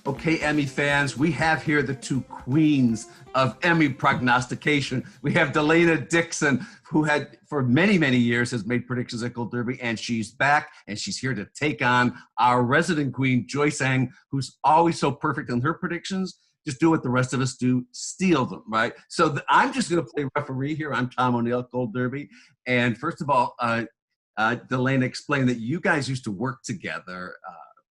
Okay, Emmy fans, we have here the two queens of Emmy prognostication. We have DELAINA Dixon, who had for many, many years has made predictions at Gold Derby, and she's back, and she's here to take on our resident queen, Joyce Eng, who's always so perfect in her predictions. Just do what the rest of us do, steal them, right? So I'm just going to play referee here. I'm Tom O'Neill at Gold Derby. And first of all, DELAINA explained that you guys used to work together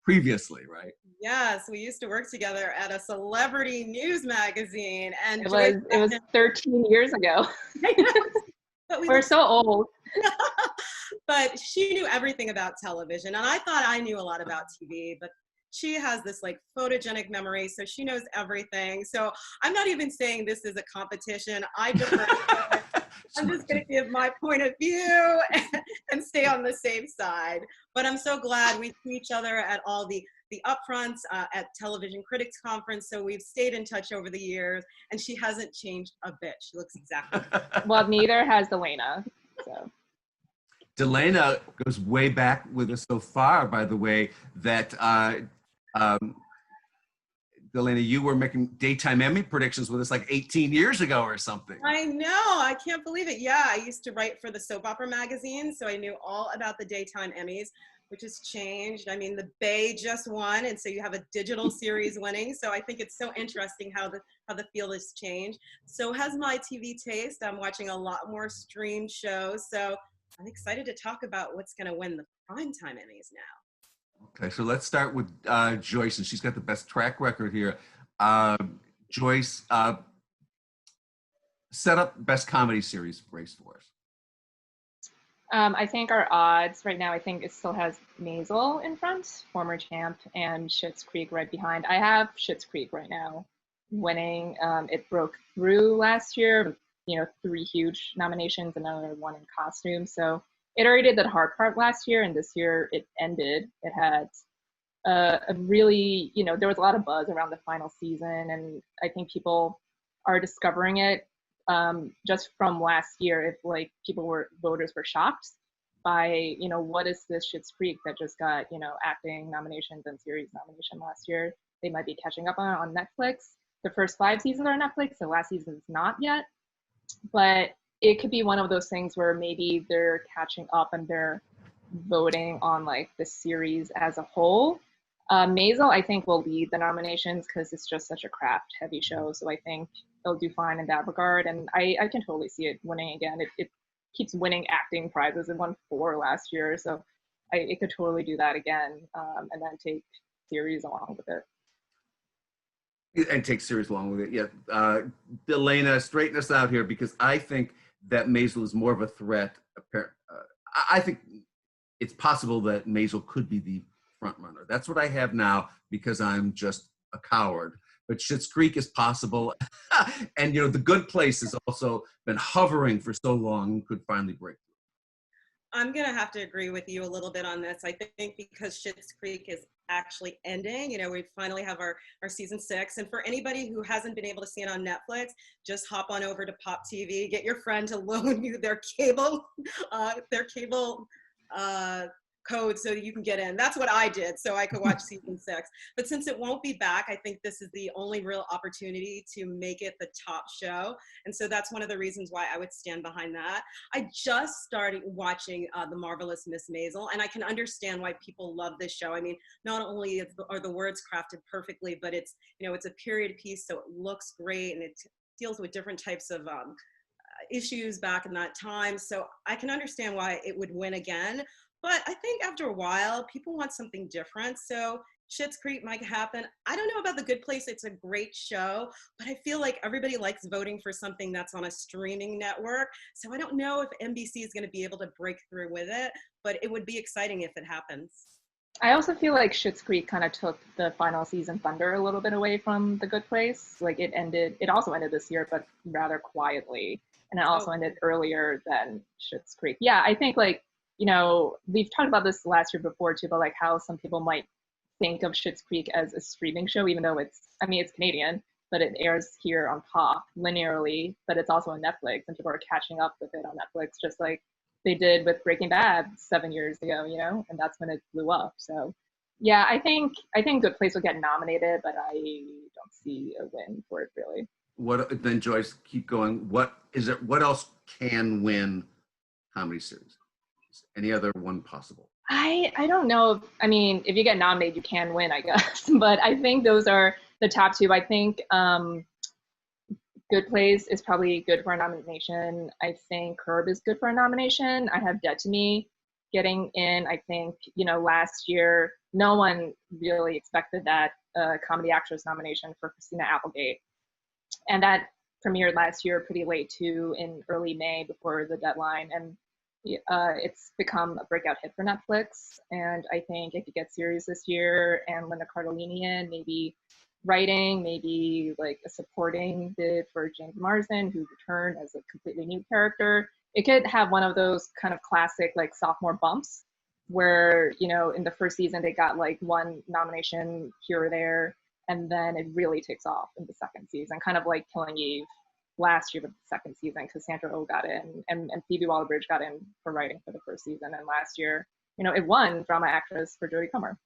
previously, right? Yes, we used to work together at a celebrity news magazine, and it was 13 years ago. But we're so old. But she knew everything about television, and I thought I knew a lot about TV, but she has this like photogenic memory, so she knows everything. So I'm not even saying this is a competition. I'm just going to give my point of view and stay on the safe side. But I'm so glad we see each other at all the upfronts, at Television Critics Conference. So we've stayed in touch over the years, and she hasn't changed a bit. She looks exactly the same. Well, neither has DELAINA. So. DELAINA goes way back with us so far, by the way, that DELAINA, you were making daytime Emmy predictions with us like 18 years ago or something. I know, I can't believe it. Yeah, I used to write for the soap opera magazine, so I knew all about the daytime Emmys, which has changed. I mean, The Bay just won, and so you have a digital series winning. So I think it's so interesting how the field has changed. So has my TV taste. I'm watching a lot more streamed shows, so I'm excited to talk about what's going to win the primetime Emmys now. Okay, so let's start with Joyce, and she's got the best track record here. Joyce, set up best comedy series race for us. I think our odds right now, I think it still has Maisel in front, former champ, and Schitt's Creek right behind. I have Schitt's Creek right now winning. It broke through last year, 3 huge nominations, another one in costume. So it already did that hard part last year, and this year it ended. It had a really, there was a lot of buzz around the final season, and I think people are discovering it just from last year. If like voters were shocked by, what is this Schitt's Creek that just got, acting nominations and series nomination last year? They might be catching up on Netflix. The first 5 seasons are on Netflix, the last season's not yet. But it could be one of those things where maybe they're catching up and they're voting on like the series as a whole. Maisel, I think, will lead the nominations because it's just such a craft heavy show. So I think they'll do fine in that regard. And I can totally see it winning again. It keeps winning acting prizes. It won 4 last year. So it could totally do that again, and then take series along with it. And take series along with it. Yeah. DELAINA, straighten us out here, because I think that Maisel is more of a threat. I think it's possible that Maisel could be the front runner. That's what I have now, because I'm just a coward. But Schitt's Creek is possible. And, The Good Place has also been hovering for so long and could finally break through. I'm going to have to agree with you a little bit on this. I think because Schitt's Creek is actually ending, we finally have our season 6. And for anybody who hasn't been able to see it on Netflix, just hop on over to Pop TV, get your friend to loan you their cable code so you can get in. That's what I did, so I could watch season 6. But since it won't be back, I think this is the only real opportunity to make it the top show. And so that's one of the reasons why I would stand behind that. I just started watching The Marvelous Miss Maisel, and I can understand why people love this show. I mean, not only are the words crafted perfectly, but it's, it's a period piece, so it looks great, and it deals with different types of issues back in that time. So I can understand why it would win again. But I think after a while, people want something different. So Schitt's Creek might happen. I don't know about The Good Place. It's a great show, but I feel like everybody likes voting for something that's on a streaming network. So I don't know if NBC is going to be able to break through with it, but it would be exciting if it happens. I also feel like Schitt's Creek kind of took the final season thunder a little bit away from The Good Place. Like it also ended this year, but rather quietly. And it also ended earlier than Schitt's Creek. Yeah, I think we've talked about this last year before too, but like how some people might think of Schitt's Creek as a streaming show, even though it's Canadian, but it airs here on Pop linearly, but it's also on Netflix, and people are catching up with it on Netflix, just like they did with Breaking Bad 7 years ago, and that's when it blew up. So Yeah, I think Good Place will get nominated, but I don't see a win for it really. What then, Joyce? Keep going. What is it? What else can win comedy series? Any other one possible? I don't know. I mean, if you get nominated, you can win, I guess. But I think those are the top two. I think Good Place is probably good for a nomination. I think Curb is good for a nomination. I have Dead to Me getting in. I think, last year, no one really expected that comedy actress nomination for Christina Applegate. And that premiered last year pretty late too, in early May before the deadline. And it's become a breakout hit for Netflix. And I think it could get serious this year and Linda Cardellini in, maybe writing, maybe like a supporting bid for James Marsden, who returned as a completely new character. It could have one of those kind of classic like sophomore bumps where, in the first season they got like one nomination here or there, and then it really takes off in the second season, kind of like Killing Eve last year with the second season, because Sandra Oh got in and Phoebe Waller-Bridge got in for writing for the first season, and last year, it won drama actress for Jodie Comer.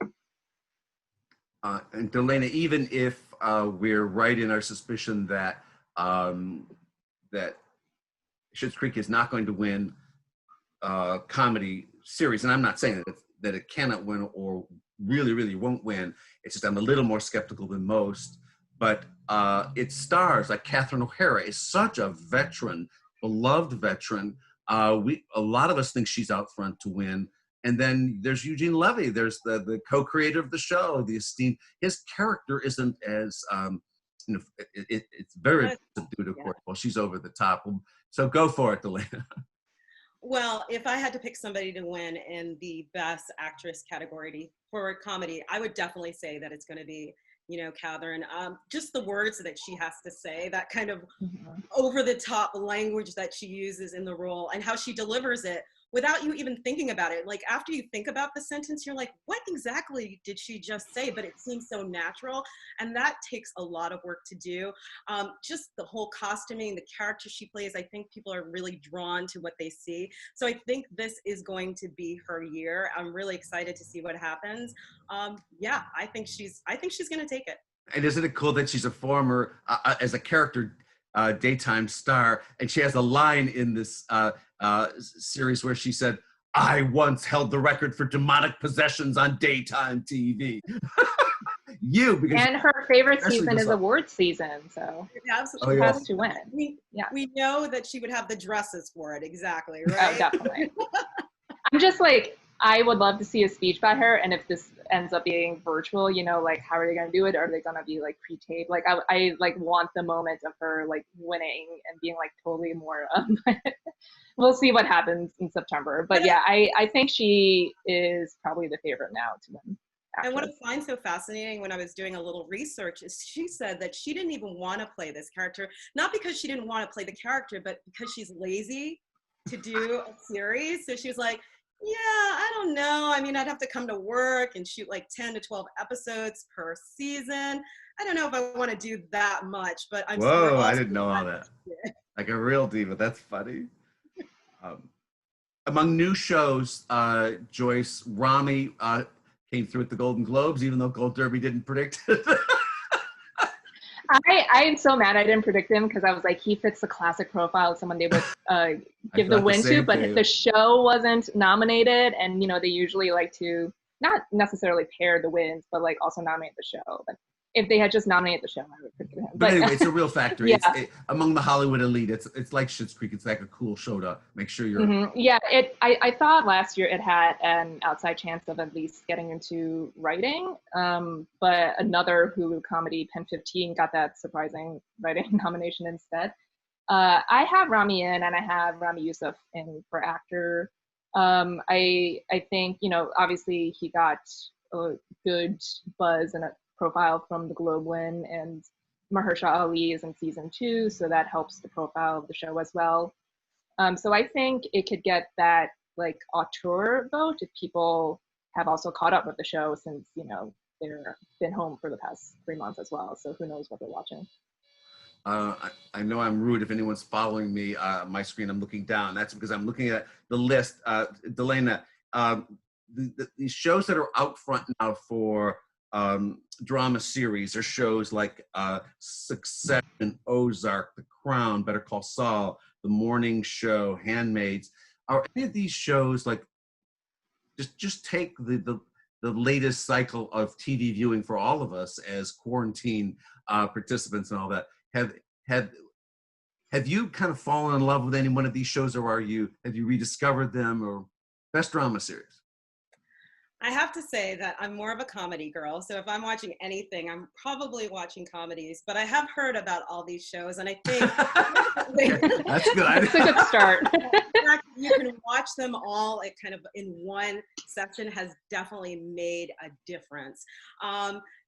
And DeLaina, even if we're right in our suspicion that that Schitt's Creek is not going to win comedy series, and I'm not saying that it cannot win or really won't win. It's just I'm a little more skeptical than most. But its stars, like Catherine O'Hara, is such a veteran, beloved veteran. A lot of us think she's out front to win. And then there's Eugene Levy. There's the co-creator of the show, the esteemed. His character isn't as it's very subdued, of course. Well, she's over the top. So go for it, DeLaina. Well, if I had to pick somebody to win in the Best Actress category for a comedy, I would definitely say that it's going to be, Catherine. Just the words that she has to say, that kind of over-the-top language that she uses in the role, and how she delivers it without you even thinking about it. Like, after you think about the sentence, you're like, what exactly did she just say? But it seems so natural, and that takes a lot of work to do. Just the whole costuming, the character she plays, I think people are really drawn to what they see. So I think this is going to be her year. I'm really excited to see what happens. Yeah, I think she's going to take it. And isn't it cool that she's a former, as a character, daytime star, and she has a line in this series where she said, "I once held the record for demonic possessions on daytime TV." And her favorite season is awards season, so absolutely she has to win. We know that she would have the dresses for it, exactly, right? Oh, definitely. I'm just like, I would love to see a speech by her, and if this ends up being virtual, like, how are they going to do it? Are they going to be like pre-taped? Like, I like want the moment of her like winning and being like totally more. We'll see what happens in September, but yeah, I think she is probably the favorite now to win. And what I find so fascinating when I was doing a little research is she said that she didn't even want to play this character, not because she didn't want to play the character, but because she's lazy to do a series. So she was like, yeah, I don't know. I mean, I'd have to come to work and shoot like 10 to 12 episodes per season. I don't know if I want to do that much, but I'm Whoa, I didn't know all that. Like a real diva. That's funny. Among new shows, Joyce, Rami came through at the Golden Globes, even though Gold Derby didn't predict it. I am so mad I didn't predict him, because I was like, he fits the classic profile of someone they would give the win to, but the show wasn't nominated, and they usually like to not necessarily pair the wins, but like also nominate the show. But if they had just nominated the show, I would predict him. But anyway, it's a real factor. Yeah. Among the Hollywood elite, it's like Schitt's Creek. It's like a cool show to make sure you're. Mm-hmm. Yeah, I thought last year it had an outside chance of at least getting into writing, but another Hulu comedy, Pen 15, got that surprising writing nomination instead. I have Rami in, and I have Rami Youssef in for actor. I think, obviously he got a good buzz and a profile from the Globe win, and Mahershala Ali is in season 2, so that helps the profile of the show as well. So I think it could get that like auteur vote if people have also caught up with the show, since they've been home for the past 3 months as well. So who knows what they're watching. I know I'm rude if anyone's following me. My screen, I'm looking down. That's because I'm looking at the list. DeLaina, these shows that are out front now for drama series are shows like Succession, Ozark, The Crown, Better Call Saul, The Morning Show, Handmaids. Are any of these shows like just take the latest cycle of TV viewing for all of us as quarantine participants and all that? Have you kind of fallen in love with any one of these shows, or have you rediscovered them, or best drama series? I have to say that I'm more of a comedy girl. So if I'm watching anything, I'm probably watching comedies, but I have heard about all these shows, and I think that's good. That's a good start. You can watch them all kind of in one session has definitely made a difference.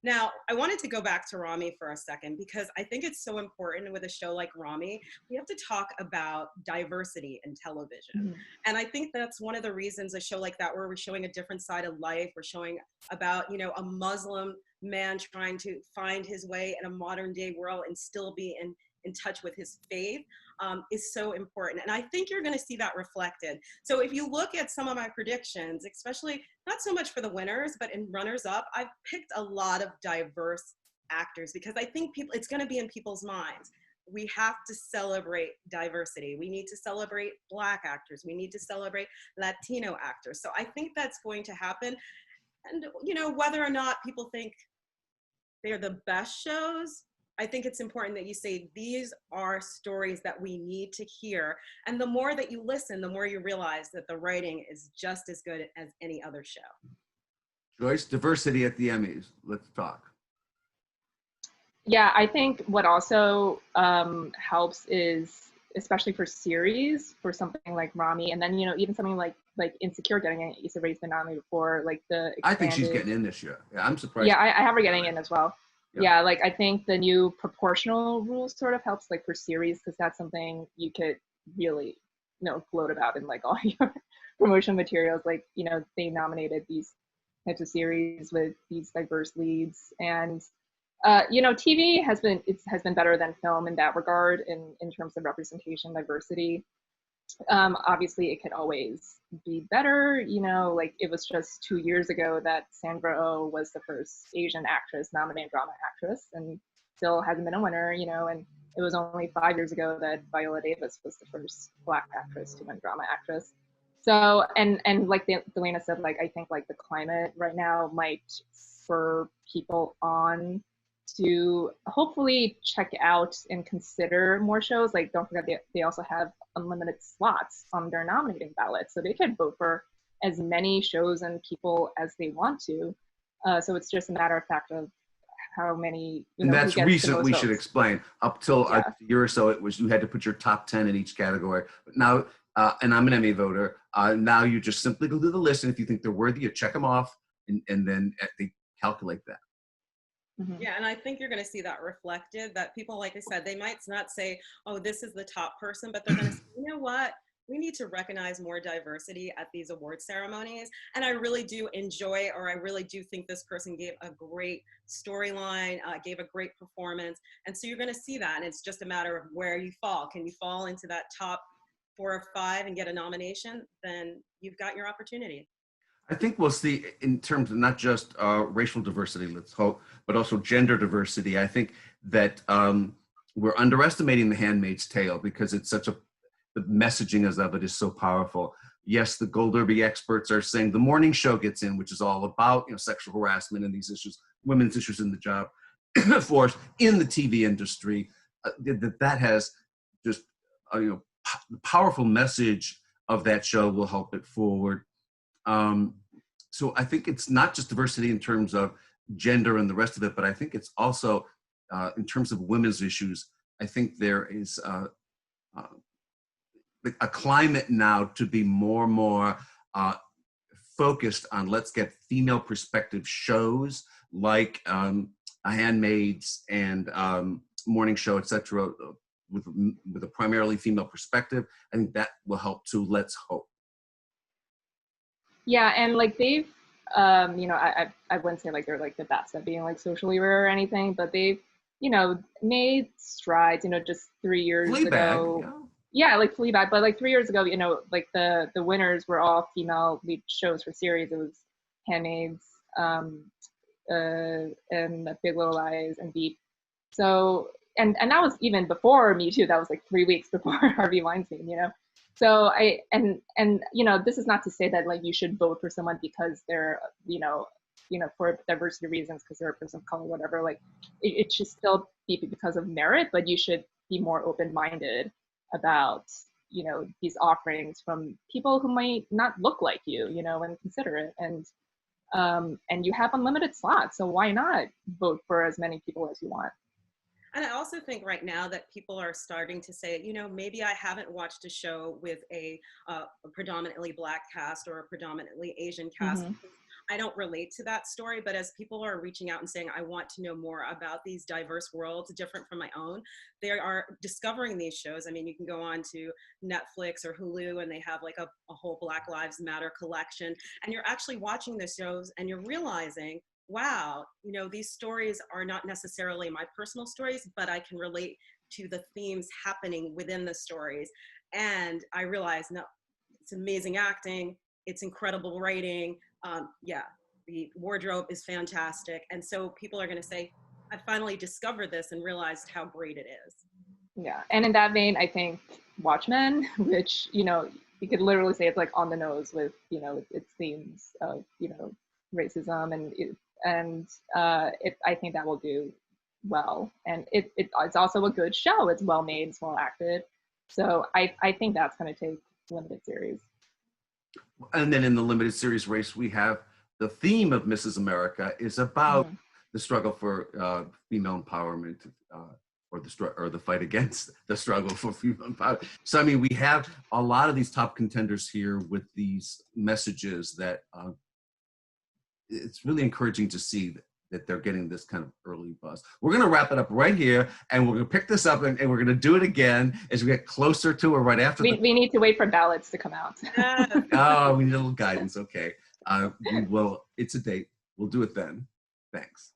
Now, I wanted to go back to Rami for a second, because I think it's so important with a show like Rami. We have to talk about diversity in television. Mm-hmm. And I think that's one of the reasons a show like that, where we're showing a different side of life, we're showing about, a Muslim man trying to find his way in a modern day world and still be in touch with his faith, is so important. And I think you're going to see that reflected. So if you look at some of my predictions, especially not so much for the winners, but in runners up, I've picked a lot of diverse actors, because I think it's going to be in people's minds. We have to celebrate diversity. We need to celebrate Black actors. We need to celebrate Latino actors. So I think that's going to happen. And, whether or not people think they're the best shows, I think it's important that you say, these are stories that we need to hear. And the more that you listen, the more you realize that the writing is just as good as any other show. Joyce, diversity at the Emmys. Let's talk. Yeah, I think what also helps is, especially for series, for something like Rami, and then, even something like Insecure getting in. Issa Rae's been nominated for, the expanded... I think she's getting in this year. Yeah, I'm surprised. Yeah, I have her getting in as well. Yeah, I think the new proportional rules sort of helps, for series, because that's something you could really, gloat about in, all your promotion materials. They nominated these types of series with these diverse leads. And, TV has been better than film in that regard, in terms of representation, diversity. Obviously, it could always be better. It was just 2 years ago that Sandra Oh was the first Asian actress nominated drama actress, and still hasn't been a winner, and it was only 5 years ago that Viola Davis was the first Black actress to win drama actress. So, and like DELAINA said, I think the climate right now might spur people on to hopefully check out and consider more shows. Don't forget, they also have unlimited slots on their nominating ballot, so they can vote for as many shows and people as they want to. So it's just a matter of fact of how many. And that's recent. We should explain. Up till a year or so, it was you had to put your top 10 in each category. But now, and I'm an Emmy voter. Now you just simply go through the list, and if you think they're worthy, you check them off, and then they calculate that. Mm-hmm. Yeah, and I think you're going to see that reflected, that people, like I said, they might not say, oh, this is the top person, but they're going to say, you know what? We need to recognize more diversity at these award ceremonies. And I really do enjoy, or I really do think this person gave a great storyline, gave a great performance. And so you're going to see that. And it's just a matter of where you fall. Can you fall into that top 4 or 5 and get a nomination? Then you've got your opportunity. I think we'll see, in terms of not just racial diversity, let's hope, but also gender diversity. I think that we're underestimating The Handmaid's Tale, because it's the messaging of it is so powerful. Yes, the Gold Derby experts are saying The Morning Show gets in, which is all about sexual harassment and these issues, women's issues in the job force, in the TV industry. That has just the powerful message of that show will help it forward. So I think it's not just diversity in terms of gender and the rest of it, but I think it's also in terms of women's issues. I think there is a climate now to be more and more focused on, let's get female perspective shows like Handmaids and Morning Show, etc., with a primarily female perspective. I think that will help too. Let's hope. Yeah, and they've, I wouldn't say they're the best at being socially aware or anything, but they've, made strides. Just 3 years ago. yeah, like Fleabag, but like 3 years ago, you know, like the winners were all female lead shows for series. It was Handmaids, and Big Little Lies and Veep. So and that was even before Me Too. That was like 3 weeks before Harvey Weinstein, you know. So and you know, this is not to say that like you should vote for someone because they're for diversity reasons because they're a person of color, whatever. Like it should still be because of merit, but you should be more open-minded about these offerings from people who might not look like you know, and consider it. And you have unlimited slots, so why not vote for as many people as you want? And I also think right now that people are starting to say, you know, maybe I haven't watched a show with a predominantly Black cast or a predominantly Asian cast. Mm-hmm. I don't relate to that story, but as people are reaching out and saying, I want to know more about these diverse worlds different from my own, they are discovering these shows. I mean, you can go on to Netflix or Hulu and they have like a whole Black Lives Matter collection, and you're actually watching the shows and you're realizing, wow, you know, these stories are not necessarily my personal stories, but I can relate to the themes happening within the stories. And I realized, no, it's amazing acting, it's incredible writing. Yeah, the wardrobe is fantastic. And so people are going to say, I finally discovered this and realized how great it is. Yeah. And in that vein, I think Watchmen, which, you know, you could literally say it's like on the nose with, you know, its themes of, you know, racism I think that will do well. And it's also a good show. It's well made, it's well acted. So I think that's going to take limited series. And then in the limited series race, we have the theme of Mrs. America is about the struggle for female empowerment, or the fight against the struggle for female empowerment. So, I mean, we have a lot of these top contenders here with these messages that it's really encouraging to see that they're getting this kind of early buzz. We're going to wrap it up right here, and we're going to pick this up, and we're going to do it again as we get closer to or right after. We need to wait for ballots to come out. Oh, we need a little guidance. Okay. We will. It's a date. We'll do it then. Thanks.